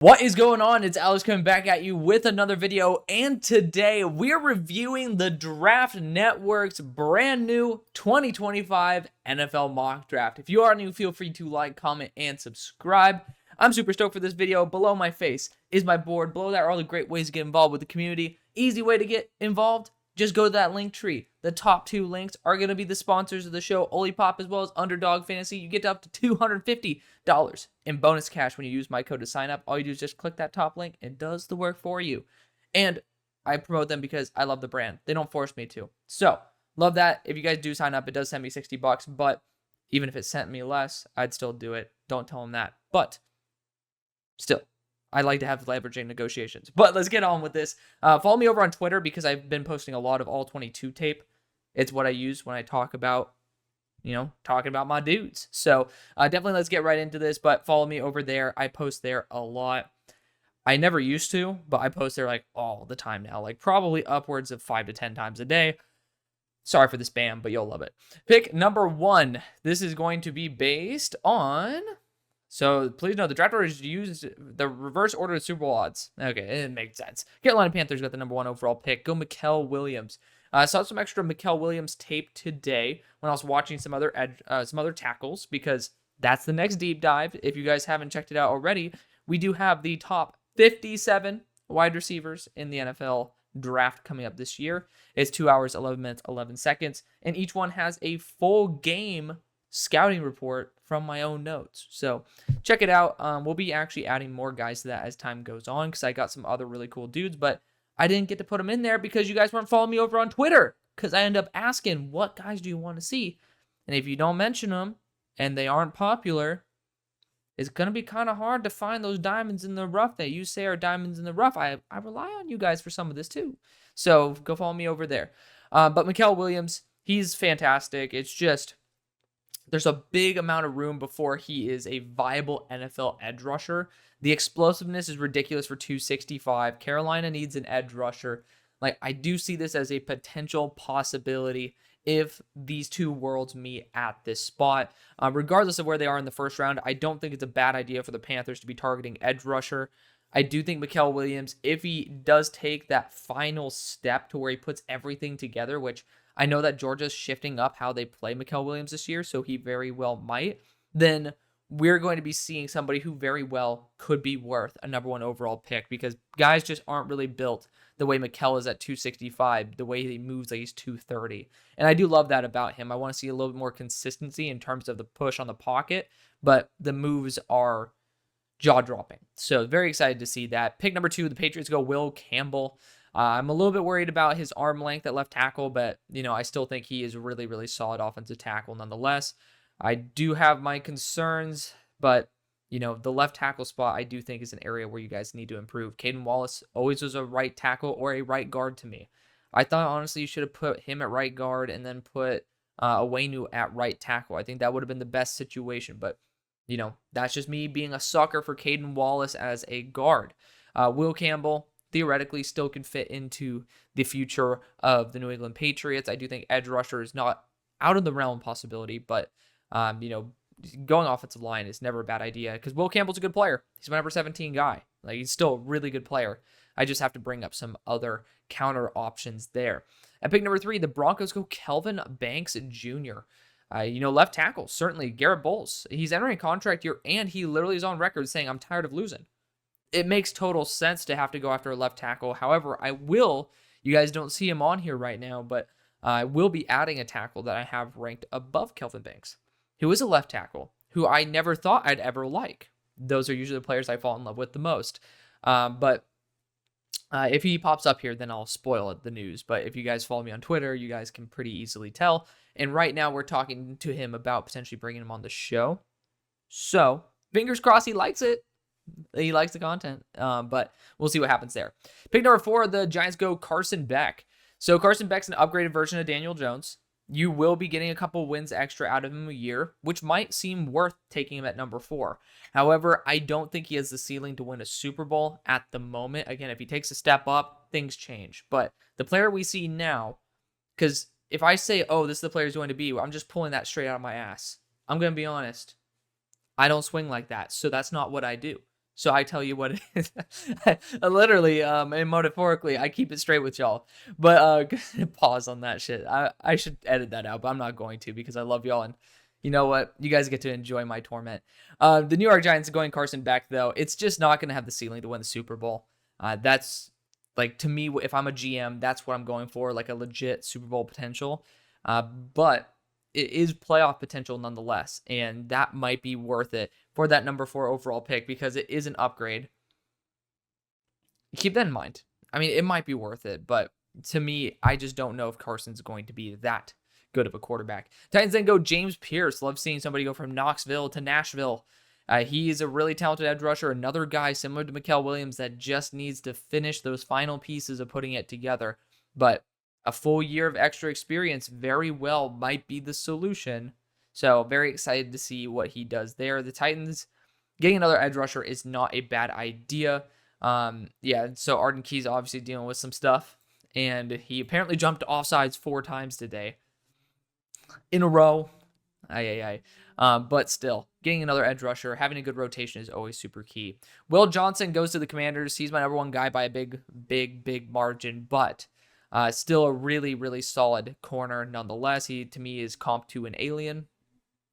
What is going on? It's Alex coming back at you with another video, and today we're reviewing the Draft Network's brand new 2025 NFL mock draft. If you are new, feel free to like, comment, and subscribe. I'm super stoked for this video. Below my face is my board. Below that are all the great ways to get involved with the community. Easy way to get involved, just go to that link tree. The top two links are going to be the sponsors of the show, Olipop as well as UnderDog Fantasy. You get up to $250 in bonus cash when you use my code to sign up. All you do is just click that top link. It does the work for you. And I promote them because I love the brand. They don't force me to. So, love that. If you guys do sign up, it does send me $60, but even if it sent me less, I'd still do it. Don't tell them that. But still, I like to have leveraging negotiations. But let's get on with this. Follow me over on Twitter because I've been posting a lot of all 22 tape. It's what I use when I talk about, talking about my dudes. So definitely let's get right into this. But follow me over there. I post there a lot. I never used to, but I post there like all the time now. Like probably upwards of 5 to 10 times a day. Sorry for the spam, but you'll love it. Pick number 1. This is going to be based on... So please know the draft order is used the reverse order of Super Bowl odds. Okay, it makes sense. Carolina Panthers got the number 1 overall pick. Go Mikael Williams. I saw some extra Mikael Williams tape today when I was watching some other tackles because that's the next deep dive. If you guys haven't checked it out already, we do have the top 57 wide receivers in the NFL draft coming up this year. It's 2 hours, 11 minutes, 11 seconds, and each one has a full game scouting report from my own notes. So check it out. We'll be actually adding more guys to that as time goes on because I got some other really cool dudes, but I didn't get to put them in there because you guys weren't following me over on Twitter because I end up asking, what guys do you want to see? And if you don't mention them and they aren't popular, it's going to be kind of hard to find those diamonds in the rough that you say are diamonds in the rough. I rely on you guys for some of this too. So go follow me over there. But Mikael Williams, he's fantastic. It's just... there's a big amount of room before he is a viable NFL edge rusher. The explosiveness is ridiculous for 265. Carolina needs an edge rusher. Like, I do see this as a potential possibility if these two worlds meet at this spot. Regardless of where they are in the first round, I don't think it's a bad idea for the Panthers to be targeting edge rusher. I do think Mikael Williams, if he does take that final step to where he puts everything together, which I know that Georgia's shifting up how they play Mikael Williams this year, so he very well might, then we're going to be seeing somebody who very well could be worth a number 1 overall pick because guys just aren't really built the way Mikael is at 265, the way he moves like he's 230. And I do love that about him. I want to see a little bit more consistency in terms of the push on the pocket, but the moves are jaw-dropping. So very excited to see that. Pick number 2, the Patriots go Will Campbell. I'm a little bit worried about his arm length at left tackle, but, I still think he is really, really solid offensive tackle nonetheless. I do have my concerns, but, the left tackle spot I do think is an area where you guys need to improve. Caden Wallace always was a right tackle or a right guard to me. I thought, honestly, you should have put him at right guard and then put Owenu at right tackle. I think that would have been the best situation, but, that's just me being a sucker for Caden Wallace as a guard. Will Campbell theoretically still can fit into the future of the New England Patriots. I do think edge rusher is not out of the realm possibility, but, going offensive line is never a bad idea because Will Campbell's a good player. He's my number 17 guy. Like, he's still a really good player. I just have to bring up some other counter options there. At pick number 3, the Broncos go Kelvin Banks Jr. Left tackle, certainly Garrett Bowles. He's entering a contract year, and he literally is on record saying, I'm tired of losing. It makes total sense to have to go after a left tackle. However, you guys don't see him on here right now, but I will be adding a tackle that I have ranked above Kelvin Banks, who is a left tackle, who I never thought I'd ever like. Those are usually the players I fall in love with the most. But if he pops up here, then I'll spoil the news. But if you guys follow me on Twitter, you guys can pretty easily tell. And right now we're talking to him about potentially bringing him on the show. So fingers crossed he likes it. He likes the content, but we'll see what happens there. Pick number 4, the Giants go Carson Beck. So Carson Beck's an upgraded version of Daniel Jones. You will be getting a couple wins extra out of him a year, which might seem worth taking him at number 4. However, I don't think he has the ceiling to win a Super Bowl at the moment. Again, if he takes a step up, things change. But the player we see now, because if I say, oh, this is the player he's going to be, I'm just pulling that straight out of my ass. I'm going to be honest. I don't swing like that, so that's not what I do. So I tell you what it is. Literally, and metaphorically, I keep it straight with y'all. But pause on that shit. I should edit that out, but I'm not going to because I love y'all, and you know what? You guys get to enjoy my torment. The New York Giants going Carson Beck, though, it's just not going to have the ceiling to win the Super Bowl. That's like, to me, if I'm a GM, that's what I'm going for, like a legit Super Bowl potential. But it is playoff potential nonetheless, and that might be worth it for that number 4 overall pick because it is an upgrade. Keep that in mind. I mean, it might be worth it, but to me, I just don't know if Carson's going to be that good of a quarterback. Titans then go James Pierce. Love seeing somebody go from Knoxville to Nashville. He is a really talented edge rusher, another guy similar to Mikael Williams that just needs to finish those final pieces of putting it together. But a full year of extra experience very well might be the solution. So very excited to see what he does there. The Titans getting another edge rusher is not a bad idea. So Arden Key's obviously dealing with some stuff, and he apparently jumped offsides 4 times today in a row. But still, getting another edge rusher, having a good rotation is always super key. Will Johnson goes to the Commanders. He's my number 1 guy by a big margin, but still a really, really solid corner nonetheless. He, to me, is comp to an alien.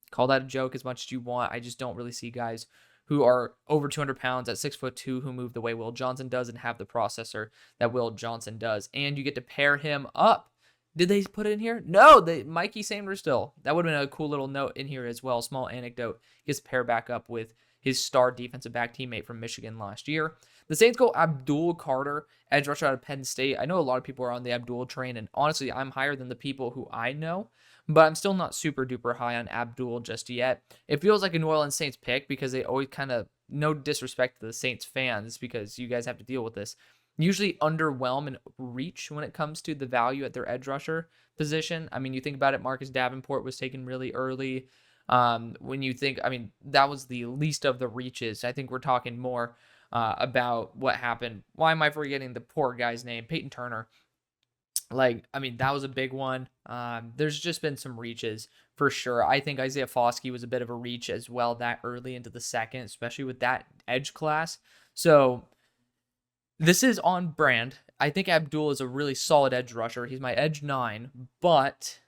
Call that a joke as much as you want. I just don't really see guys who are over 200 pounds at 6'2" who move the way Will Johnson does and have the processor that Will Johnson does. And you get to pair him up. Did they put it in here? No, Mikey Sanders still. That would have been a cool little note in here as well. Small anecdote. He gets paired back up with his star defensive back teammate from Michigan last year. The Saints go Abdul Carter, edge rusher out of Penn State. I know a lot of people are on the Abdul train, and honestly, I'm higher than the people who I know, but I'm still not super duper high on Abdul just yet. It feels like a New Orleans Saints pick because they always kind of, no disrespect to the Saints fans because you guys have to deal with this, usually underwhelm and reach when it comes to the value at their edge rusher position. I mean, you think about it, Marcus Davenport was taken really early. When you think, I mean, that was the least of the reaches. I think we're talking more about what happened. Why am I forgetting the poor guy's name? Peyton Turner. Like, I mean, that was a big one. There's just been some reaches for sure. I think Isaiah Foskey was a bit of a reach as well that early into the second, especially with that edge class. So this is on brand. I think Abdul is a really solid edge rusher. He's my edge 9, but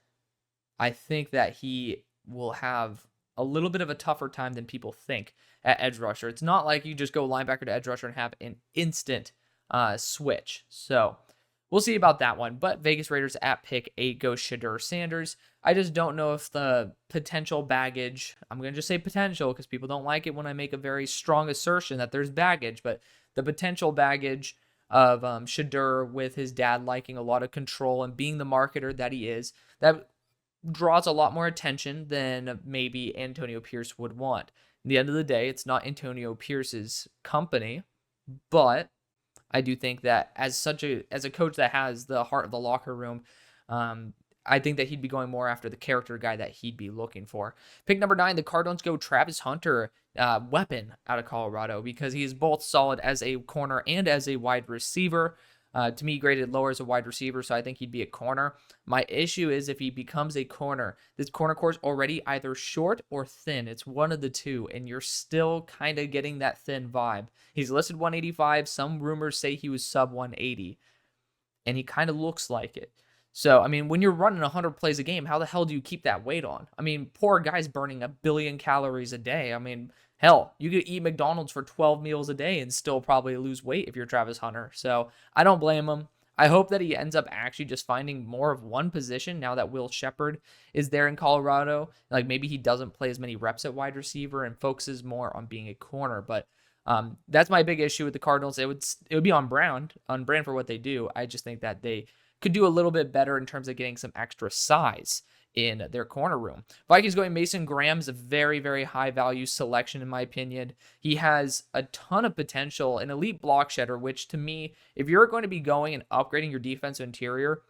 I think that he will have a little bit of a tougher time than people think at edge rusher. It's not like you just go linebacker to edge rusher and have an instant switch. So we'll see about that one. But Vegas Raiders at pick 8 go Shedeur Sanders. I just don't know if the potential baggage, I'm going to just say potential because people don't like it when I make a very strong assertion that there's baggage, but the potential baggage of Shedeur with his dad liking a lot of control and being the marketer that he is, that draws a lot more attention than maybe Antonio Pierce would want. At the end of the day, it's not Antonio Pierce's company, but I do think that as a coach that has the heart of the locker room, I think that he'd be going more after the character guy that he'd be looking for. Pick number 9, the Cardinals go Travis Hunter, weapon out of Colorado, because he is both solid as a corner and as a wide receiver. To me, graded lower as a wide receiver, so I think he'd be a corner. My issue is if he becomes a corner, this corner core is already either short or thin. It's one of the two, and you're still kind of getting that thin vibe. He's listed 185. Some rumors say he was sub 180, and he kind of looks like it. So, I mean, when you're running 100 plays a game, how the hell do you keep that weight on? I mean, poor guy's burning 1 billion calories a day. I mean, hell, you could eat McDonald's for 12 meals a day and still probably lose weight if you're Travis Hunter. So I don't blame him. I hope that he ends up actually just finding more of one position now that Will Shepherd is there in Colorado. Like maybe he doesn't play as many reps at wide receiver and focuses more on being a corner. But that's my big issue with the Cardinals. It would be on brand for what they do. I just think that they could do a little bit better in terms of getting some extra size in their corner room. Vikings going Mason Graham is a very, very high value selection in my opinion. He has a ton of potential, an elite block shedder, which to me, if you're going to be going and upgrading your defensive interior,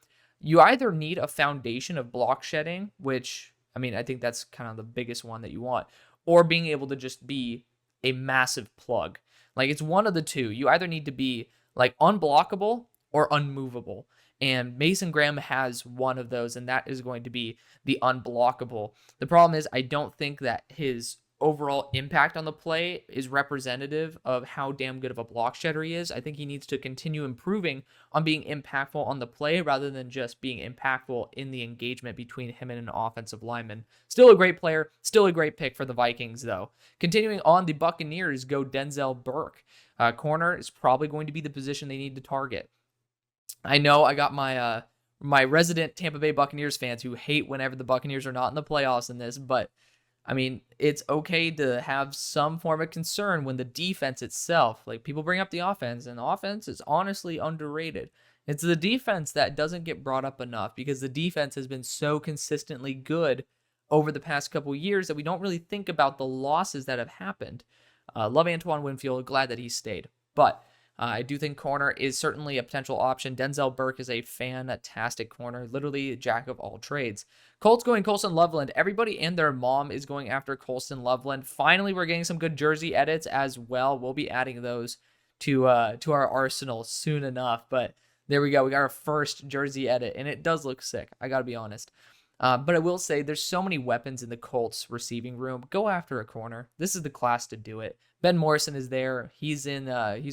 you either need a foundation of block shedding, which, I mean, I think that's kind of the biggest one that you want, or being able to just be a massive plug. Like it's one of the two. You either need to be like unblockable or unmovable. And Mason Graham has one of those, and that is going to be the unblockable. The problem is I don't think that his overall impact on the play is representative of how damn good of a block shedder he is. I think he needs to continue improving on being impactful on the play rather than just being impactful in the engagement between him and an offensive lineman. Still a great player, still a great pick for the Vikings, though. Continuing on, the Buccaneers go Denzel Burke. Corner is probably going to be the position they need to target. I know I got my resident Tampa Bay Buccaneers fans who hate whenever the Buccaneers are not in the playoffs in this, but I mean, it's okay to have some form of concern when the defense itself, like people bring up the offense, and the offense is honestly underrated. It's the defense that doesn't get brought up enough because the defense has been so consistently good over the past couple years that we don't really think about the losses that have happened. Love Antoine Winfield, glad that he stayed. But I do think corner is certainly a potential option. Denzel Burke is a fantastic corner, literally a jack of all trades. Colts going Colston Loveland. Everybody and their mom is going after Colston Loveland. Finally, we're getting some good jersey edits as well. We'll be adding those to our arsenal soon enough. But there we go. We got our first jersey edit, and it does look sick. I got to be honest. But I will say there's so many weapons in the Colts receiving room. Go after a corner. This is the class to do it. Ben Morrison is there. He's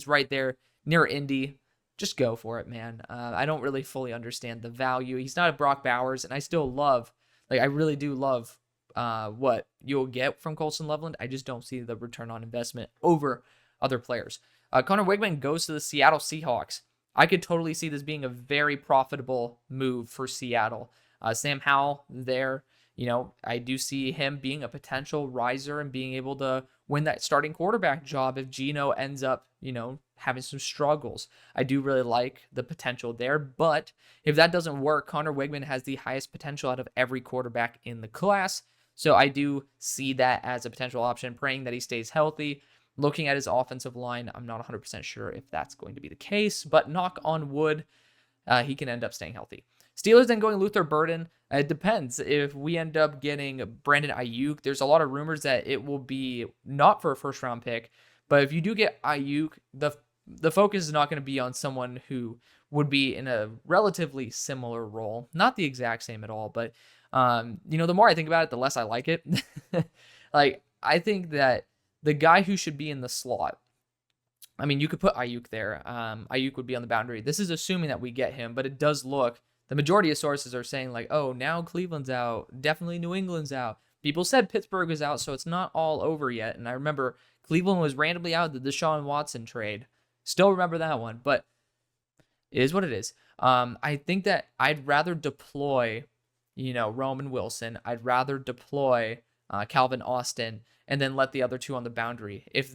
right there near Indy. Just go for it, man. I don't really fully understand the value. He's not a Brock Bowers, and I still love, I really do love what you'll get from Colston Loveland. I just don't see the return on investment over other players. Connor Wigman goes to the Seattle Seahawks. I could totally see this being a very profitable move for Seattle. Sam Howell there, I do see him being a potential riser and being able to win that starting quarterback job if Geno ends up, having some struggles. I do really like the potential there, but if that doesn't work, Connor Wigman has the highest potential out of every quarterback in the class. So I do see that as a potential option, praying that he stays healthy. Looking at his offensive line, I'm not 100% sure if that's going to be the case, but knock on wood, he can end up staying healthy. Steelers then going Luther Burden. It depends. If we end up getting Brandon Ayuk, there's a lot of rumors that it will be not for a first-round pick. But if you do get Ayuk, the focus is not going to be on someone who would be in a relatively similar role. Not the exact same at all, but the more I think about it, the less I like it. I think that the guy who should be in the slot, you could put Ayuk there. Ayuk would be on the boundary. This is assuming that we get him, but it does look, the majority of sources are saying oh, now Cleveland's out. Definitely New England's out. People said Pittsburgh was out, so it's not all over yet. And I remember Cleveland was randomly out the Deshaun Watson trade. Still remember that one, but it is what it is. I think that I'd rather deploy, Roman Wilson. I'd rather deploy Calvin Austin and then let the other two on the boundary. If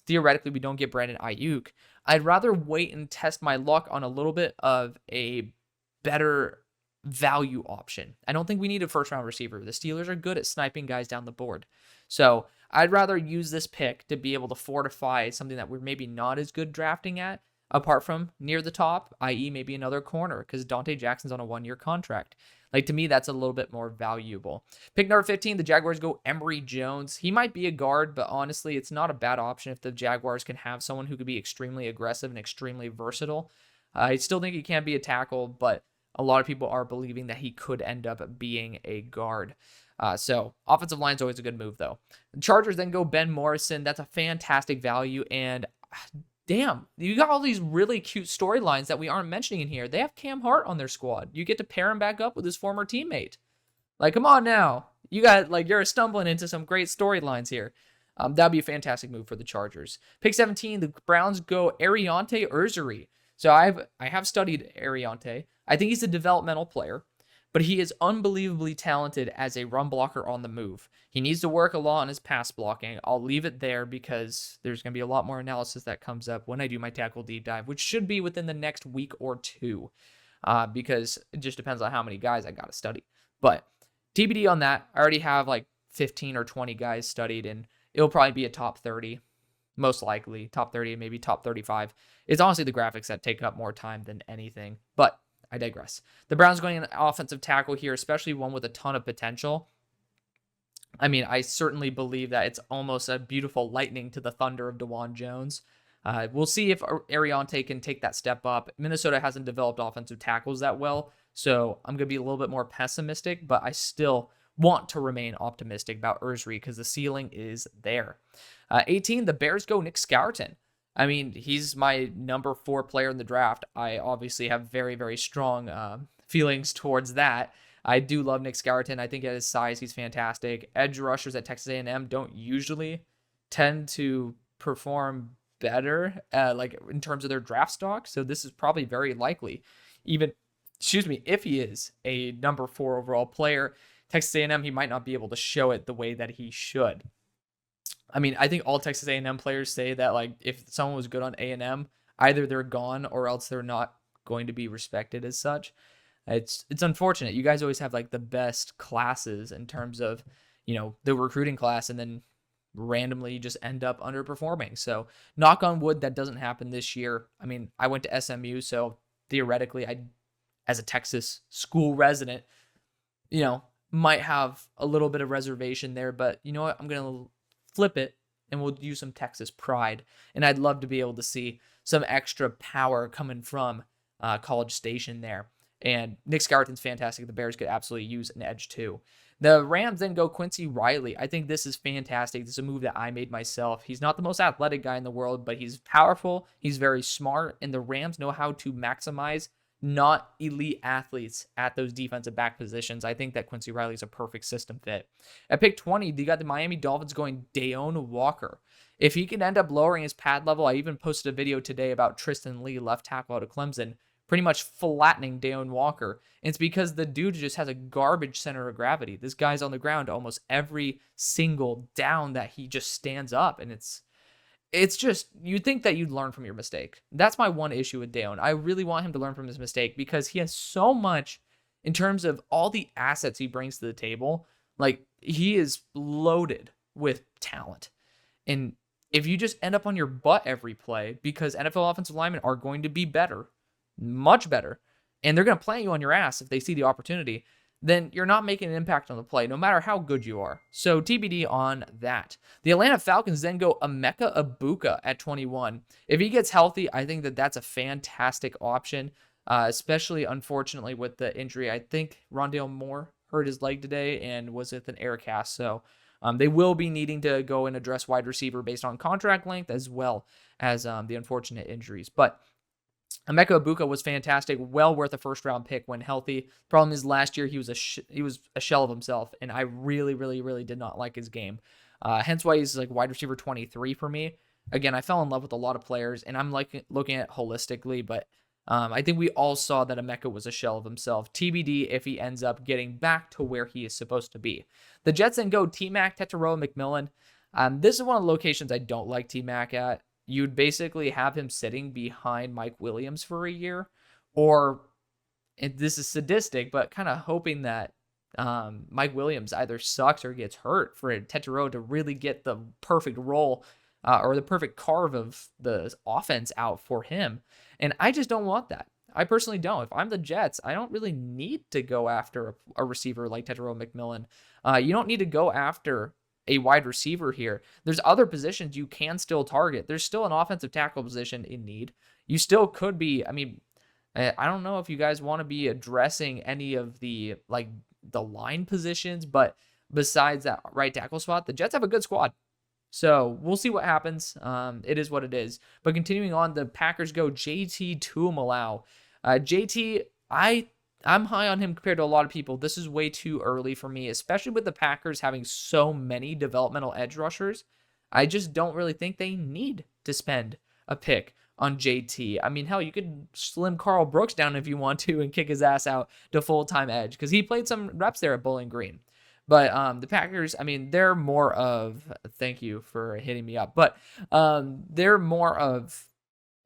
theoretically we don't get Brandon Ayuk, I'd rather wait and test my luck on a little bit of a better value option. I don't think we need a first-round receiver. The Steelers are good at sniping guys down the board. So I'd rather use this pick to be able to fortify something that we're maybe not as good drafting at, apart from near the top, i.e. maybe another corner, because Dante Jackson's on a 1-year contract. To me, that's a little bit more valuable. Pick number 15, the Jaguars go Emory Jones. He might be a guard, but honestly, it's not a bad option if the Jaguars can have someone who could be extremely aggressive and extremely versatile. I still think he can be a tackle, but a lot of people are believing that he could end up being a guard. So offensive line is always a good move, though. The Chargers then go Ben Morrison. That's a fantastic value. And damn, you got all these really cute storylines that we aren't mentioning in here. They have Cam Hart on their squad. You get to pair him back up with his former teammate. Come on now. You got, you're stumbling into some great storylines here. That'd be a fantastic move for the Chargers. Pick 17, the Browns go Ariante Urzuri. So I have studied Ariante. I think he's a developmental player, but he is unbelievably talented as a run blocker on the move. He needs to work a lot on his pass blocking. I'll leave it there because there's going to be a lot more analysis that comes up when I do my tackle deep dive, which should be within the next week or two, because it just depends on how many guys I got to study. But TBD on that. I already have 15 or 20 guys studied, and it'll probably be a top 30. Most likely top 30, maybe top 35. It's honestly the graphics that take up more time than anything, but I digress. The Browns going an offensive tackle here, especially one with a ton of potential. I certainly believe that it's almost a beautiful lightning to the thunder of DeJuan Jones. We'll see if Ariante can take that step up. Minnesota hasn't developed offensive tackles that well, so I'm going to be a little bit more pessimistic, but I still want to remain optimistic about Ursry because the ceiling is there. 18, the Bears go Nick Skouarton. I mean, he's my number 4 player in the draft. I obviously have very, very strong feelings towards that. I do love Nick Skouarton. I think at his size, he's fantastic. Edge rushers at Texas A&M don't usually tend to perform better, like in terms of their draft stock. So this is probably very likely, even, if he is a number 4 overall player, Texas A&M, he might not be able to show it the way that he should. I mean, I think all Texas A&M players say that, like, if someone was good on A&M, either they're gone or else they're not going to be respected as such. It's unfortunate. You guys always have like the best classes in terms of, the recruiting class, and then randomly you just end up underperforming. So knock on wood, that doesn't happen this year. I mean, I went to SMU, so theoretically I, as a Texas school resident, might have a little bit of reservation there, but you know what? I'm going to flip it and we'll use some Texas pride. And I'd love to be able to see some extra power coming from College Station there. And Nick Skouarton's fantastic. The Bears could absolutely use an edge too. The Rams then go Quincy Riley. I think this is fantastic. This is a move that I made myself. He's not the most athletic guy in the world, but he's powerful. He's very smart. And the Rams know how to maximize not elite athletes at those defensive back positions. I think that Quincy Riley is a perfect system fit. At pick 20, you got the Miami Dolphins going Deone Walker. If he can end up lowering his pad level, I even posted a video today about Tristan Lee, left tackle out of Clemson, pretty much flattening Deone Walker. And it's because the dude just has a garbage center of gravity. This guy's on the ground almost every single down that he just stands up. And it's just, you'd think that you'd learn from your mistake. That's my one issue with Deone. I really want him to learn from his mistake because he has so much in terms of all the assets he brings to the table. Like, he is loaded with talent. And if you just end up on your butt every play, because NFL offensive linemen are going to be better, much better, and they're going to plant you on your ass if they see the opportunity, then you're not making an impact on the play, no matter how good you are. So TBD on that. The Atlanta Falcons then go Emeka Egbuka at 21. If he gets healthy, I think that that's a fantastic option, especially, unfortunately, with the injury. I think Rondale Moore hurt his leg today and was with an air cast. So they will be needing to go and address wide receiver based on contract length as well as the unfortunate injuries. But Emeka Egbuka was fantastic, well worth a first-round pick when healthy. Problem is, last year he was a shell of himself, and I really, really, really did not like his game. Hence why he's like wide receiver 23 for me. Again, I fell in love with a lot of players, and I'm like looking at it holistically, but I think we all saw that Emeka was a shell of himself. TBD if he ends up getting back to where he is supposed to be. The Jets then go T-Mac, Tetairoa McMillan. This is one of the locations I don't like T-Mac at. You'd basically have him sitting behind Mike Williams for a year, or, and this is sadistic, but kind of hoping that Mike Williams either sucks or gets hurt for Tetairoa to really get the perfect role or the perfect carve of the offense out for him. And I just don't want that. I personally don't. If I'm the Jets, I don't really need to go after a receiver like Tetairoa McMillan. You don't need to go after a wide receiver here. There's other positions you can still target. There's still an offensive tackle position in need. You still could be, I mean, I don't know if you guys want to be addressing any of the line positions, but besides that right tackle spot, the Jets have a good squad. So we'll see what happens. It is what it is. But continuing on, the Packers go JT Tuimoloau. JT, I'm high on him compared to a lot of people. This is way too early for me, especially with the Packers having so many developmental edge rushers. I just don't really think they need to spend a pick on JT. I mean, hell, you could slim Carl Brooks down if you want to and kick his ass out to full-time edge because he played some reps there at Bowling Green. But the Packers, I mean, they're more of, thank you for hitting me up, but they're more of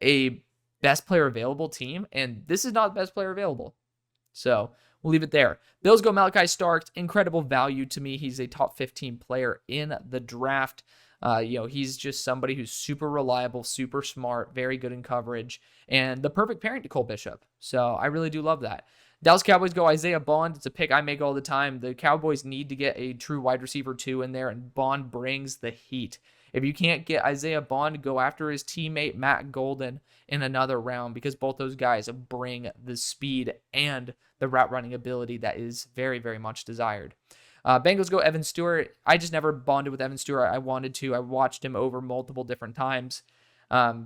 a best player available team, and this is not the best player available. So we'll leave it there. Bills go Malachi Starks. Incredible value to me. He's a top 15 player in the draft. He's just somebody who's super reliable, super smart, very good in coverage, and the perfect pairing to Cole Bishop. So I really do love that. Dallas Cowboys go Isaiah Bond. It's a pick I make all the time. The Cowboys need to get a true wide receiver 2 in there, and Bond brings the heat. If you can't get Isaiah Bond, go after his teammate Matt Golden in another round because both those guys bring the speed and the route running ability that is very, very much desired. Bengals go Evan Stewart. I just never bonded with Evan Stewart. I wanted to. I watched him over multiple different times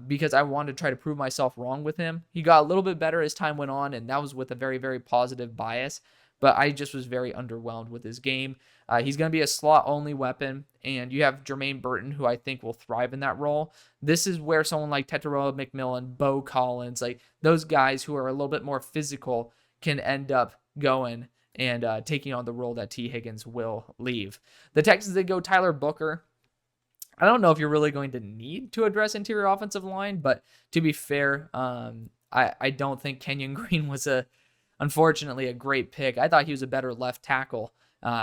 because I wanted to try to prove myself wrong with him. He got a little bit better as time went on, and that was with a very, very positive bias. But I just was very underwhelmed with his game. He's going to be a slot-only weapon, and you have Jermaine Burton, who I think will thrive in that role. This is where someone like Tetairoa McMillan, Bo Collins, like those guys who are a little bit more physical can end up going and taking on the role that T. Higgins will leave. The Texans, they go Tyler Booker. I don't know if you're really going to need to address interior offensive line, but to be fair, I don't think Kenyon Green was unfortunately a great pick. I thought he was a better left tackle,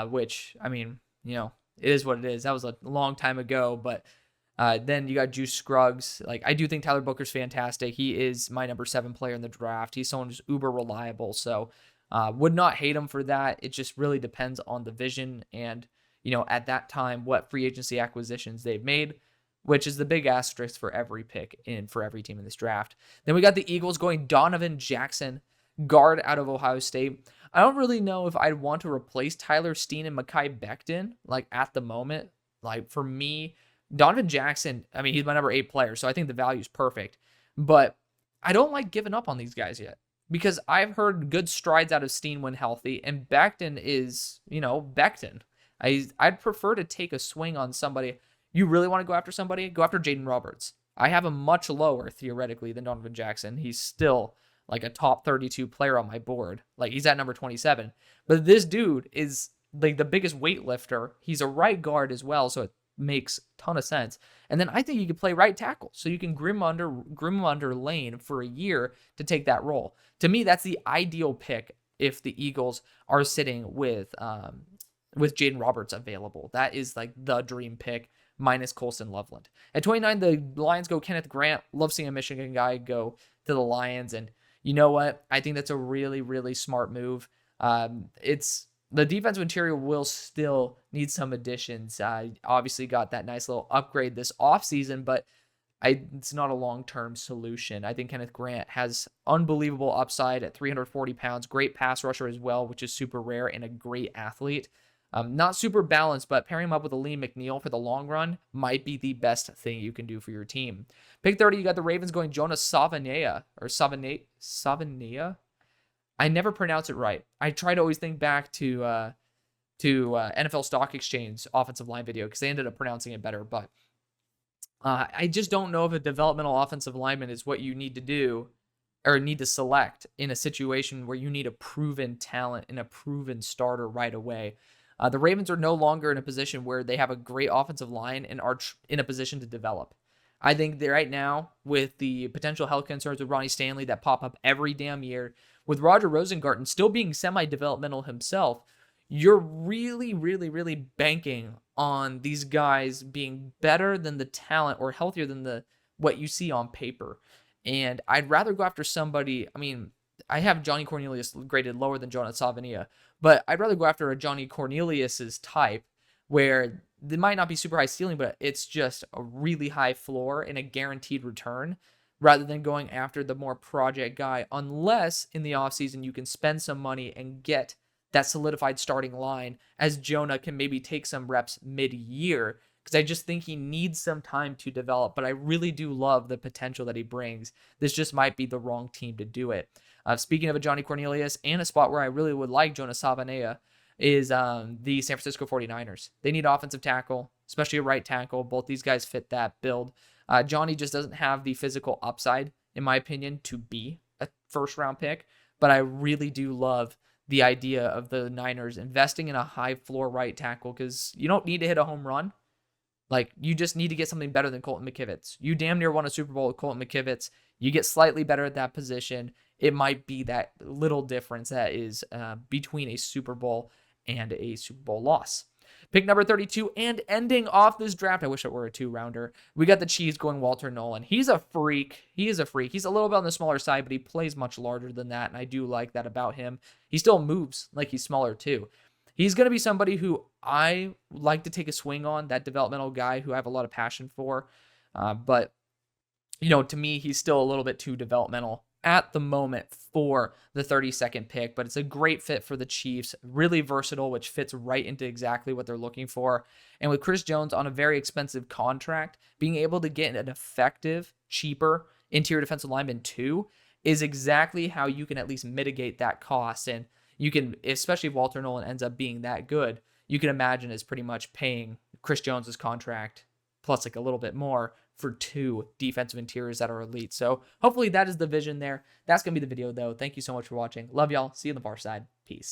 which, I mean, you know, it is what it is. That was a long time ago, but then you got Juice Scruggs. Like, I do think Tyler Booker's fantastic. He is my number 7 player in the draft. He's someone who's uber reliable, so would not hate him for that. It just really depends on the vision and, you know, at that time, what free agency acquisitions they've made, which is the big asterisk for every pick for every team in this draft. Then we got the Eagles going Donovan Jackson, guard out of Ohio State. I don't really know if I'd want to replace Tyler Steen and Mekhi Becton, like, at the moment. Like, for me, Donovan Jackson, I mean, he's my number 8 player, so I think the value is perfect. But I don't like giving up on these guys yet, because I've heard good strides out of Steen when healthy, and Becton is, you know, Becton. I'd prefer to take a swing on somebody. You really want to go after somebody? Go after Jaden Roberts. I have him much lower, theoretically, than Donovan Jackson. He's still like a top 32 player on my board. Like, he's at number 27. But this dude is like the biggest weightlifter. He's a right guard as well, so it makes a ton of sense. And then I think you could play right tackle, so you can groom him under Lane for a year to take that role. To me, that's the ideal pick if the Eagles are sitting with Jaden Roberts available. That is like the dream pick, minus Colson Loveland. At 29, the Lions go Kenneth Grant. Love seeing a Michigan guy go to the Lions, and you know what? I think that's a really, really smart move. It's the defensive interior will still need some additions. Obviously got that nice little upgrade this offseason, but it's not a long-term solution. I think Kenneth Grant has unbelievable upside at 340 pounds, great pass rusher as well, which is super rare, and a great athlete. Not super balanced, but pairing him up with a Lee McNeil for the long run might be the best thing you can do for your team. Pick 30, you got the Ravens going Jonas Savaiinaea, or Savaiinaea? I never pronounce it right. I try to always think back to NFL Stock Exchange offensive line video, because they ended up pronouncing it better, but I just don't know if a developmental offensive lineman is what you need to do or need to select in a situation where you need a proven talent and a proven starter right away. The Ravens are no longer in a position where they have a great offensive line and are in a position to develop. I think that right now, with the potential health concerns with Ronnie Stanley that pop up every damn year, with Roger Rosengarten still being semi-developmental himself, you're really, really, really banking on these guys being better than the talent or healthier than what you see on paper. And I'd rather go after somebody. I mean, I have Johnny Cornelius graded lower than Jonas Savaiinaea, but I'd rather go after a Johnny Cornelius's type, where they might not be super high ceiling, but it's just a really high floor and a guaranteed return, rather than going after the more project guy, unless in the offseason you can spend some money and get that solidified starting line, as Jonah can maybe take some reps mid-year, because I just think he needs some time to develop, but I really do love the potential that he brings. This just might be the wrong team to do it. Speaking of a Johnny Cornelius, and a spot where I really would like Jonas Savaiinaea, is the San Francisco 49ers. They need offensive tackle, especially a right tackle. Both these guys fit that build. Johnny just doesn't have the physical upside, in my opinion, to be a first-round pick, but I really do love the idea of the Niners investing in a high-floor right tackle, because you don't need to hit a home run. Like, you just need to get something better than Colton McKivitz. You damn near won a Super Bowl with Colton McKivitz. You get slightly better at that position. It might be that little difference that is between a Super Bowl and a Super Bowl loss. Pick number 32, and ending off this draft, I wish it were a 2-rounder, we got the Chiefs going Walter Nolan. He's a freak. He is a freak. He's a little bit on the smaller side, but he plays much larger than that, and I do like that about him. He still moves like he's smaller too. He's going to be somebody who I like to take a swing on, that developmental guy who I have a lot of passion for. But, you know, to me, he's still a little bit too developmental at the moment for the 32nd pick, but it's a great fit for the Chiefs. Really versatile, which fits right into exactly what they're looking for. And with Chris Jones on a very expensive contract, being able to get an effective, cheaper interior defensive lineman too is exactly how you can at least mitigate that cost. And you can, especially if Walter Nolan ends up being that good, you can imagine it's pretty much paying Chris Jones's contract plus like a little bit more for 2 defensive interiors that are elite. So hopefully that is the vision there. That's going to be the video though. Thank you so much for watching. Love y'all. See you on the bar side. Peace.